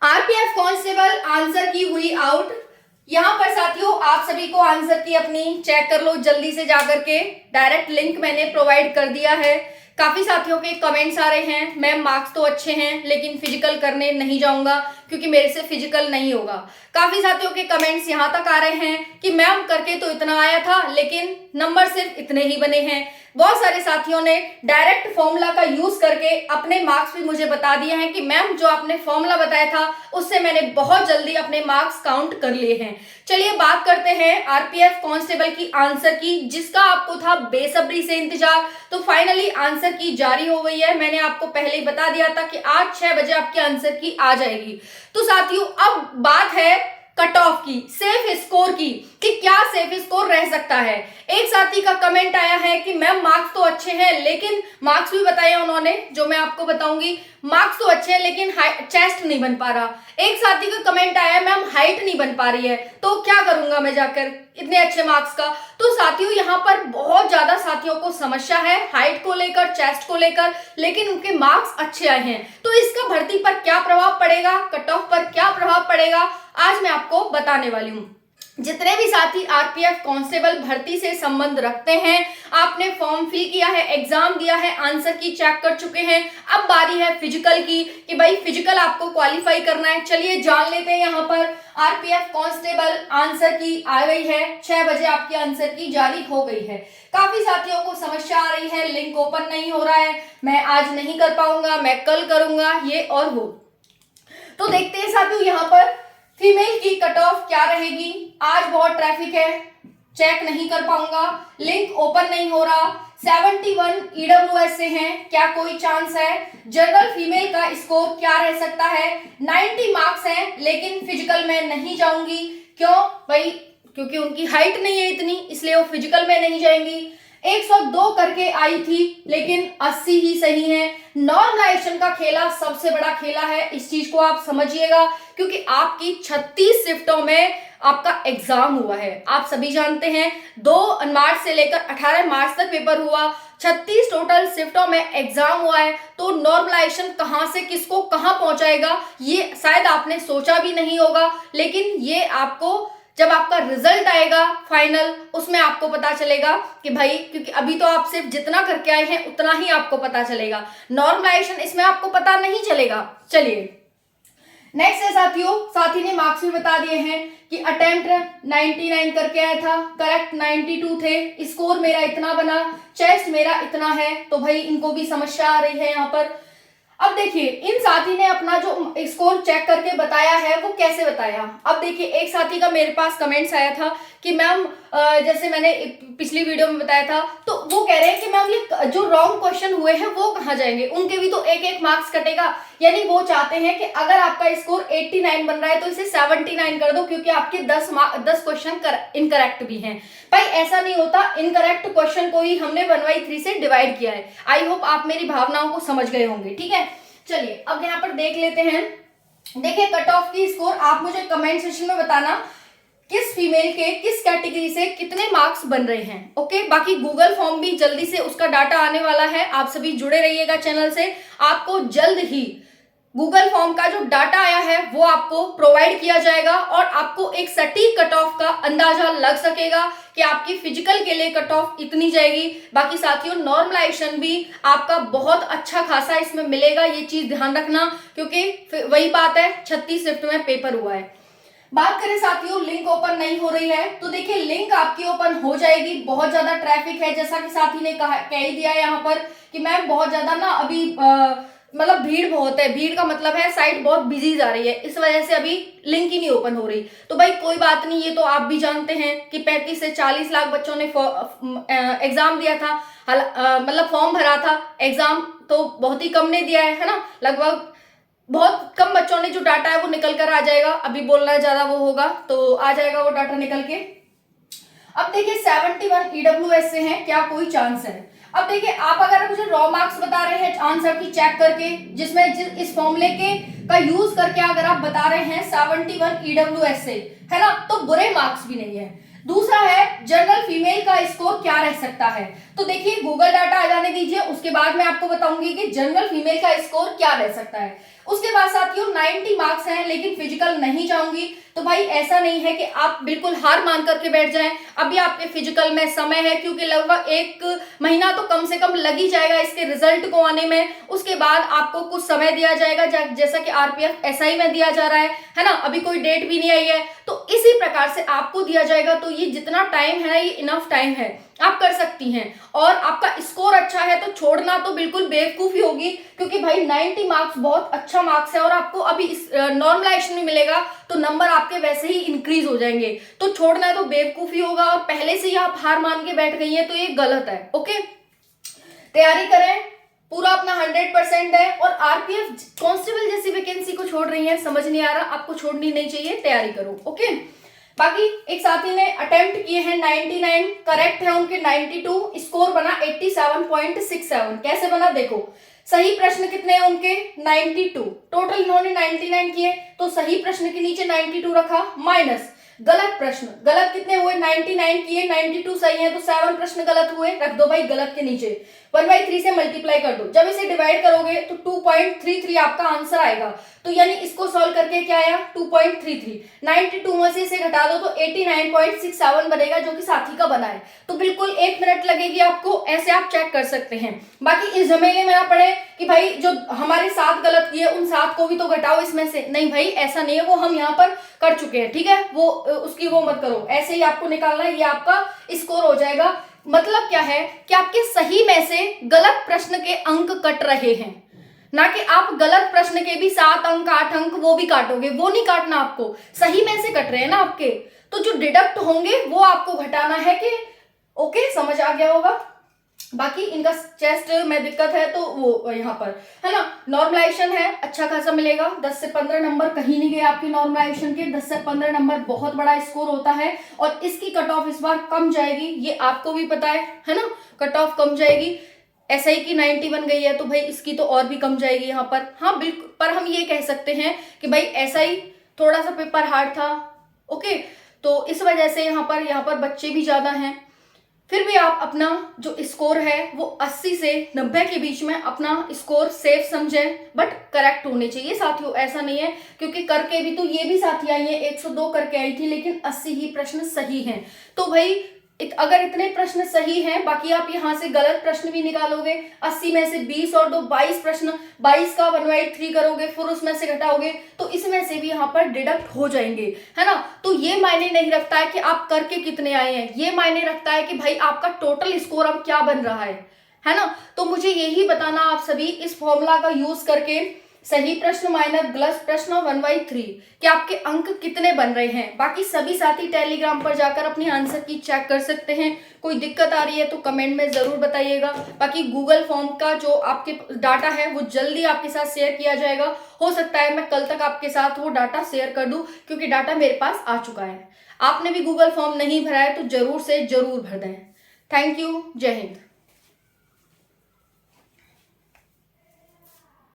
RPF constable answer की हुई out. यहाँ पर साथियों आप सभी को आंसर की अपनी चेक कर लो जल्दी से जाकर के। डायरेक्ट लिंक मैंने प्रोवाइड कर दिया है। काफी साथियों के कमेंट्स आ रहे हैं, मैम मार्क्स तो अच्छे हैं लेकिन फिजिकल करने नहीं जाऊंगा क्योंकि मेरे से फिजिकल नहीं होगा। काफी साथियों के कमेंट्स यहाँ तक आ रहे हैं कि मैम करके तो इतना आया था लेकिन नंबर सिर्फ इतने ही बने हैं। बहुत सारे साथियों ने डायरेक्ट फॉर्मूला का यूज करके अपने मार्क्स भी मुझे बता दिए हैं कि मैम जो आपने फॉर्मूला बताया था उससे मैंने बहुत जल्दी अपने मार्क्स काउंट कर लिए हैं। चलिए बात करते हैं आरपीएफ कांस्टेबल की आंसर की, जिसका आपको था बेसब्री से इंतजार। तो फाइनली आंसर की जारी हो गई है। मैंने आपको पहले ही बता दिया था कि आज 6 बजे आपकी आंसर की आ जाएगी। तो साथियों अब बात है कट ऑफ की, सेफ स्कोर की, कि क्या सेफ स्कोर रह सकता है। एक साथी का कमेंट आया है कि मैम मार्क्स तो अच्छे हैं लेकिन मार्क्स भी बताया उन्होंने जो मैं आपको बताऊंगी। मार्क्स तो अच्छे हैं लेकिन चेस्ट नहीं बन पा रहा। एक साथी का कमेंट आया मैम हाइट नहीं बन पा रही है, तो क्या करूंगा मैं जाकर इतने अच्छे मार्क्स का। तो साथियों यहाँ पर बहुत ज्यादा साथियों को समस्या है हाइट को लेकर, चेस्ट को लेकर, लेकिन उनके मार्क्स अच्छे आए हैं। तो इसका भर्ती पर क्या प्रभाव पड़ेगा, कट ऑफ पर क्या प्रभाव पड़ेगा, आज मैं आपको बताने वाली हूँ। जितने भी साथी आरपीएफ कांस्टेबल भर्ती से संबंध रखते हैं, आपने फॉर्म फिल किया है, एग्जाम दिया है, आंसर की चेक कर चुके हैं, अब बारी है फिजिकल की कि भाई फिजिकल आपको क्वालिफाई करना है। चलिए जान लेते हैं। यहाँ पर आरपीएफ कांस्टेबल आंसर की आ गई है, 6 बजे आपकी आंसर की जारी हो गई है। काफी साथियों को समस्या आ रही है, लिंक ओपन नहीं हो रहा है, मैं आज नहीं कर पाऊंगा, मैं कल करूंगा, ये और वो। तो देखते हैं साथियों यहाँ पर फीमेल की कट ऑफ क्या रहेगी। आज बहुत ट्रैफिक है, चेक नहीं कर पाऊंगा, लिंक ओपन नहीं हो रहा। 71 ईडब्ल्यूएस से हैं, क्या कोई चांस है। जनरल फीमेल का स्कोर क्या रह सकता है। 90 मार्क्स हैं लेकिन फिजिकल में नहीं जाऊंगी। क्यों भाई, क्योंकि उनकी हाइट नहीं है इतनी, इसलिए वो फिजिकल में नहीं जाएंगी। 102 करके आई थी लेकिन 80 ही सही है। नॉर्मलाइजेशन का खेला सबसे बड़ा खेला है, इस चीज को आप समझिएगा, क्योंकि आपकी 36 शिफ्टों में आपका एग्जाम हुआ है। आप सभी जानते हैं 2 मार्च से लेकर 18 मार्च तक पेपर हुआ, 36 टोटल शिफ्टों में एग्जाम हुआ है। तो नॉर्मलाइजेशन कहां से किसको कहां पहुंचाएगा ये शायद आपने सोचा भी नहीं होगा, लेकिन ये आपको जब आपका रिजल्ट आएगा फाइनल उसमें आपको पता चलेगा कि भाई, क्योंकि अभी तो आप सिर्फ जितना करके आए हैं उतना ही आपको पता चलेगा, नॉर्मलाइजेशन इसमें आपको पता नहीं चलेगा। चलिए नेक्स्ट है साथियों, साथी ने मार्क्स भी बता दिए हैं कि अटेम्प्ट 99 करके आया था, करेक्ट 92 थे, स्कोर मेरा इतना बना, चेस्ट मेरा इतना है। तो भाई इनको भी समस्या आ रही है यहाँ पर। अब देखिए इन साथी ने अपना जो स्कोर चेक करके बताया है वो कैसे बताया। अब देखिए एक साथी का मेरे पास कमेंट्स आया था कि मैम जैसे मैंने पिछली वीडियो में बताया था, तो वो कह रहे हैं कि मैम ये जो रॉन्ग क्वेश्चन हुए हैं वो कहाँ जाएंगे, उनके भी तो एक मार्क्स कटेगा। यानी वो चाहते हैं कि अगर आपका स्कोर 89 बन रहा है तो इसे 79 कर दो, क्योंकि आपके 10 क्वेश्चन इनकरेक्ट भी हैं। भाई ऐसा नहीं होता, इनकरेक्ट क्वेश्चन को ही हमने 1/3 से डिवाइड किया है। आई होप आप मेरी भावनाओं को समझ गए होंगे, ठीक है। चलिए अब यहाँ पर देख लेते हैं। देखिए कट ऑफ की स्कोर आप मुझे कमेंट सेक्शन में बताना किस फीमेल के किस कैटेगरी से कितने मार्क्स बन रहे हैं। ओके, बाकी गूगल फॉर्म भी जल्दी से उसका डाटा आने वाला है, आप सभी जुड़े रहिएगा चैनल से। आपको जल्द ही गूगल फॉर्म का जो डाटा आया है वो आपको प्रोवाइड किया जाएगा और आपको एक सटीक कट ऑफ का अंदाजा लग सकेगा कि आपकी फिजिकल के लिए कट ऑफ इतनी जाएगी। बाकी साथियों नॉर्मलाइजेशन भी आपका बहुत अच्छा खासा इसमें मिलेगा, ये चीज ध्यान रखना, क्योंकि वही बात है 36 शिफ्ट में पेपर हुआ है। बात करें साथियों लिंक ओपन नहीं हो रही है, तो देखिए लिंक आपकी ओपन हो जाएगी। बहुत ज्यादा ट्रैफिक है, जैसा कि साथी ने कह ही दिया है यहाँ पर कि मैम बहुत ज्यादा ना अभी मतलब भीड़ बहुत है। भीड़ का मतलब है साइट बहुत बिजी जा रही है, इस वजह से अभी लिंक ही नहीं ओपन हो रही। तो भाई कोई बात नहीं, ये तो आप भी जानते हैं कि 35 से 40 लाख बच्चों ने एग्जाम दिया था, मतलब फॉर्म भरा था। एग्जाम तो बहुत ही कम ने दिया है ना, लगभग बहुत कम बच्चों ने, जो डाटा है वो निकल कर आ जाएगा। अभी बोलना ज्यादा वो होगा तो आ जाएगा वो डाटा निकल के। अब देखिए 71 ईडब्ल्यूएस से हैं, क्या कोई चांस है। अब देखिए आप अगर मुझे रॉ मार्क्स बता रहे हैं आंसर की चेक करके, जिसमें इस फॉर्मूले के का यूज करके अगर आप बता रहे हैं 71 ईडब्ल्यूएस से, है ना, तो बुरे मार्क्स भी नहीं है। दूसरा है जनरल फीमेल का स्कोर क्या रह सकता है। तो देखिए गूगल डाटा आ जाने दीजिए, उसके बाद मैं आपको बताऊंगी कि जनरल फीमेल का स्कोर क्या रह सकता है। उसके बाद साथियों 90 मार्क्स हैं लेकिन फिजिकल नहीं जाऊंगी, तो भाई ऐसा नहीं है कि आप बिल्कुल हार मान करके बैठ जाएं। अभी आपके फिजिकल में समय है, क्योंकि लगभग 1 महीना तो कम से कम लग ही जाएगा इसके रिजल्ट को आने में। उसके बाद आपको कुछ समय दिया जाएगा, जैसा कि आरपीएफ एसआई में दिया जा रहा है ना। अभी कोई डेट भी नहीं आई है, तो इसी प्रकार से आपको दिया जाएगा। तो ये जितना टाइम है ना, ये इनफ टाइम है, आप कर सकती हैं। और आपका स्कोर अच्छा है तो छोड़ना तो बिल्कुल बेवकूफी होगी, क्योंकि भाई 90 मार्क्स बहुत अच्छा मार्क्स है और आपको अभी इस नॉर्मलाइजेशन में मिलेगा, तो नंबर आपके वैसे ही इंक्रीज हो जाएंगे। तो छोड़ना तो बेवकूफी होगा, और पहले से ही आप हार मान के बैठ गई हैं तो ये गलत है। ओके, तैयारी करें, पूरा अपना 100% है। और आरपीएफ कांस्टेबल जैसी वैकेंसी को छोड़ रही है, समझ नहीं आ रहा, आपको छोड़नी नहीं चाहिए, तैयारी करो। ओके, बाकी एक साथी ने अटेम्प्ट किए हैं 99, करेक्ट है उनके 92, स्कोर बना 87.67। कैसे बना देखो, सही प्रश्न कितने हैं उनके 92, टोटल इन्होंने 99 किए, तो सही प्रश्न के नीचे 92 रखा, माइनस गलत प्रश्न, गलत कितने हुए 99 किए, 92 सही है, तो 7 प्रश्न गलत हुए, रख दो भाई गलत के नीचे, 1/3 से मल्टीप्लाई कर दो। जब इसे डिवाइड करोगे तो 2.33 आपका आंसर आएगा। तो यानी इसको सॉल्व करके क्या आया 2.33, 92 में से इसे घटा दो तो 89.67 बनेगा, जो कि साथी का बना है। तो बिल्कुल 1 मिनट लगेगी आपको, ऐसे आप चेक कर सकते हैं। बाकी इस झमेले में ना पड़े कि भाई जो हमारे 7 गलत किए उन 7 को भी तो घटाओ इसमें से, नहीं भाई ऐसा नहीं है, वो हम यहाँ पर कर चुके हैं, ठीक है, वो उसकी वो मत करो, ऐसे ही आपको निकालना है, ये आपका स्कोर हो जाएगा। मतलब क्या है कि आपके सही में से गलत प्रश्न के अंक कट रहे हैं, ना कि आप गलत प्रश्न के भी 7 अंक 8 अंक वो भी काटोगे, वो नहीं काटना आपको, सही में से कट रहे हैं ना आपके, तो जो डिडक्ट होंगे वो आपको घटाना है। कि ओके, समझ आ गया होगा। बाकी इनका चेस्ट में दिक्कत है तो वो यहाँ पर है ना, नॉर्मलाइजेशन है, अच्छा खासा मिलेगा, 10 से 15 नंबर कहीं नहीं गए आपके नॉर्मलाइजेशन के, 10 से 15 नंबर बहुत बड़ा स्कोर होता है। और इसकी कट ऑफ इस बार कम जाएगी, ये आपको भी पता है ना, कट ऑफ कम जाएगी। एसआई की 90 बन गई है, तो भाई इसकी तो और भी कम जाएगी यहाँ पर। हाँ बिल्कुल, पर हम ये कह सकते हैं कि भाई एसआई थोड़ा सा पेपर हार्ड था, ओके, तो इस वजह से यहाँ पर बच्चे भी ज्यादा हैं। फिर भी आप अपना जो स्कोर है वो 80 से 90 के बीच में अपना स्कोर सेफ समझें, बट करेक्ट होने चाहिए साथियों, ऐसा नहीं है क्योंकि करके भी तो ये भी साथी आई है 102 करके आई थी, लेकिन 80 ही प्रश्न सही हैं। तो भाई अगर इतने प्रश्न सही हैं, बाकी आप यहाँ से गलत प्रश्न भी निकालोगे, 80 में से 20 और 2 22 प्रश्न, 22 का 1/3 करोगे, फिर उसमें से घटाओगे, तो इसमें से भी यहाँ पर डिडक्ट हो जाएंगे, है ना। तो ये मायने नहीं रखता है कि आप करके कितने आए हैं, ये मायने रखता है कि भाई आपका टोटल स्कोर अब क्या बन रहा है ना। तो मुझे यही बताना आप सभी इस फॉर्मूला का यूज करके, सही प्रश्न माइनस गलत प्रश्न 1/3, कि आपके अंक कितने बन रहे हैं। बाकी सभी साथी टेलीग्राम पर जाकर अपनी आंसर की चेक कर सकते हैं। कोई दिक्कत आ रही है तो कमेंट में जरूर बताइएगा। बाकी गूगल फॉर्म का जो आपके डाटा है वो जल्दी आपके साथ शेयर किया जाएगा, हो सकता है मैं कल तक आपके साथ वो डाटा शेयर कर दूं, क्योंकि डाटा मेरे पास आ चुका है। आपने भी गूगल फॉर्म नहीं भरा है तो जरूर से जरूर भर दें। थैंक यू, जय हिंद।